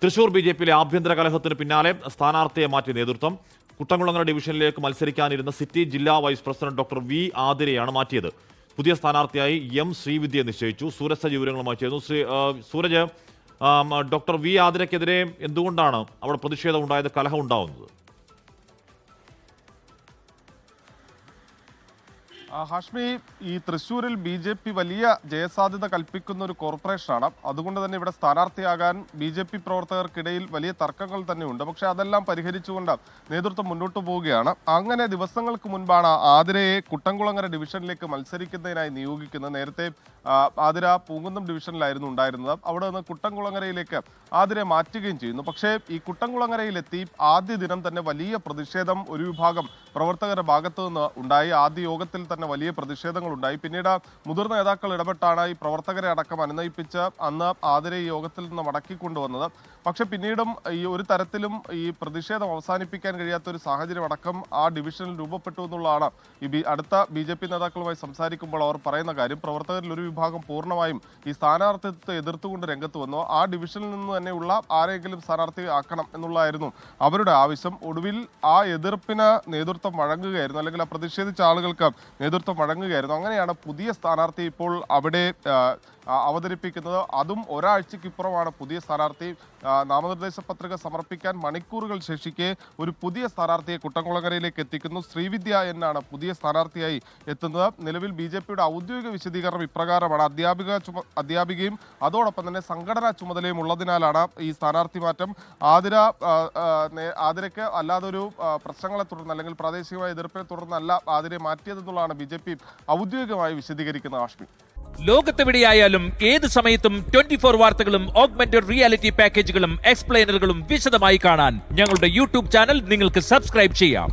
തൃശൂർ BJP-യിലെ ആഭ്യന്തര കലഹത്തിന് പിന്നാലെ സ്ഥാനാർത്ഥിയെ മാറ്റിയ നേതൃത്വം. കുട്ടംകുളങ്ങര ഡിവിഷനിലേക്ക് മത്സരിക്കാനിരുന്ന സിറ്റി ജില്ലാ വൈസ് പ്രസിഡന്റ് ഡോക്ടർ വി ആതിരയാണ് മാറ്റിയത്. പുതിയ സ്ഥാനാർത്ഥിയായി M ശ്രീവിദ്യയെ നിശ്ചയിച്ചു. സൂരജ് സജി വിവരങ്ങളുമായി ചേർന്നു. സൂരജ്, ഡോക്ടർ വി ആതിരയ്ക്കെതിരെ എന്തുകൊണ്ടാണ് അവിടെ പ്രതിഷേധം ഉണ്ടായത്, കലഹം ഉണ്ടാവുന്നത്? ഹാഷ്മി, ഈ തൃശ്ശൂരിൽ BJP വലിയ ജയസാധ്യത കൽപ്പിക്കുന്ന ഒരു കോർപ്പറേഷനാണ്. അതുകൊണ്ട് തന്നെ ഇവിടെ സ്ഥാനാർത്ഥിയാകാൻ BJP പ്രവർത്തകർക്കിടയിൽ വലിയ തർക്കങ്ങൾ തന്നെയുണ്ട്. പക്ഷേ അതെല്ലാം പരിഹരിച്ചുകൊണ്ട് നേതൃത്വം മുന്നോട്ട് പോവുകയാണ്. അങ്ങനെ ദിവസങ്ങൾക്ക് മുൻപാണ് ആതിരയെ കുട്ടംകുളങ്ങര ഡിവിഷനിലേക്ക് മത്സരിക്കുന്നതിനായി നിയോഗിക്കുന്നത്. നേരത്തെ ആതിര പൂങ്കുന്നം ഡിവിഷനിലായിരുന്നു ഉണ്ടായിരുന്നത്. അവിടെ നിന്ന് കുട്ടംകുളങ്ങരയിലേക്ക് ആതിരയെ മാറ്റുകയും ചെയ്യുന്നു. പക്ഷേ ഈ കുട്ടംകുളങ്ങരയിലെത്തി ആദ്യ ദിനം തന്നെ വലിയ പ്രതിഷേധം ഒരു വിഭാഗം പ്രവർത്തകരുടെ ഭാഗത്തു നിന്ന് ഉണ്ടായി. ആദ്യ യോഗത്തിൽ തന്നെ വലിയ പ്രതിഷേധങ്ങൾ ഉണ്ടായി. പിന്നീട് മുതിർന്ന നേതാക്കൾ ഇടപെട്ടാണ് ഈ പ്രവർത്തകരെ അടക്കം അനുനയിപ്പിച്ച് അന്ന് ആതിരെ ഈ യോഗത്തിൽ നിന്ന് മടക്കിക്കൊണ്ടുവന്നത്. പക്ഷെ പിന്നീടും ഈ ഒരു തരത്തിലും ഈ പ്രതിഷേധം അവസാനിപ്പിക്കാൻ കഴിയാത്ത ഒരു സാഹചര്യം അടക്കം ആ ഡിവിഷനിൽ രൂപപ്പെട്ടു എന്നുള്ളതാണ് ഈ അടുത്ത BJP നേതാക്കളുമായി സംസാരിക്കുമ്പോൾ അവർ പറയുന്ന കാര്യം. പ്രവർത്തകരിൽ ഒരു വിഭാഗം പൂർണ്ണമായും ഈ സ്ഥാനാർത്ഥിത്വത്തെ എതിർത്തുകൊണ്ട് രംഗത്ത് വന്നു. ആ ഡിവിഷനിൽ നിന്ന് തന്നെയുള്ള ആരെങ്കിലും സ്ഥാനാർത്ഥി ആക്കണം എന്നുള്ളതായിരുന്നു അവരുടെ ആവശ്യം. ഒടുവിൽ ആ എതിർപ്പിന് നേതൃത്വം വഴങ്ങുകയായിരുന്നു, അല്ലെങ്കിൽ ആ പ്രതിഷേധിച്ച ആളുകൾക്ക് നേതൃത്വം വഴങ്ങുകയായിരുന്നു. അങ്ങനെയാണ് പുതിയ സ്ഥാനാർത്ഥി ഇപ്പോൾ അവിടെ അവതരിപ്പിക്കുന്നത്. അതും ഒരാഴ്ചക്കിപ്പുറമാണ് പുതിയ സ്ഥാനാർത്ഥി. നാമനിർദ്ദേശ പത്രിക സമർപ്പിക്കാൻ മണിക്കൂറുകൾ ശേഷിക്കെ ഒരു പുതിയ സ്ഥാനാർത്ഥിയെ കുട്ടംകുളങ്ങരയിലേക്ക് എത്തിക്കുന്നു. ശ്രീവിദ്യ എന്നാണ് പുതിയ സ്ഥാനാർത്ഥിയായി എത്തുന്നത്. നിലവിൽ BJP-യുടെ ഔദ്യോഗിക വിശദീകരണം ഇപ്രകാരമാണ്. അധ്യാപികയും അതോടൊപ്പം തന്നെ സംഘടനാ ചുമതലയും ഉള്ളതിനാലാണ് ഈ സ്ഥാനാർത്ഥി മാറ്റം. ആതിരയ്ക്ക് അല്ലാതൊരു പ്രശ്നങ്ങളെ തുടർന്ന് അല്ലെങ്കിൽ പ്രാദേശികമായ എതിർപ്പിനെ തുടർന്നല്ല ആതിരയെ മാറ്റിയതെന്നുള്ളതാണ് BJP ഔദ്യോഗികമായി വിശദീകരിക്കുന്നത്. ആഷ്മി, ലോകത്തെവിടെയായാലും ഏത് സമയത്തും 24 വാർത്തകളും ഓഗ്മെന്റഡ് റിയാലിറ്റി പാക്കേജുകളും എക്സ്പ്ലെയിനറുകളും വിശദമായി കാണാൻ ഞങ്ങളുടെ YouTube ചാനൽ നിങ്ങൾക്ക് സബ്സ്ക്രൈബ് ചെയ്യാം.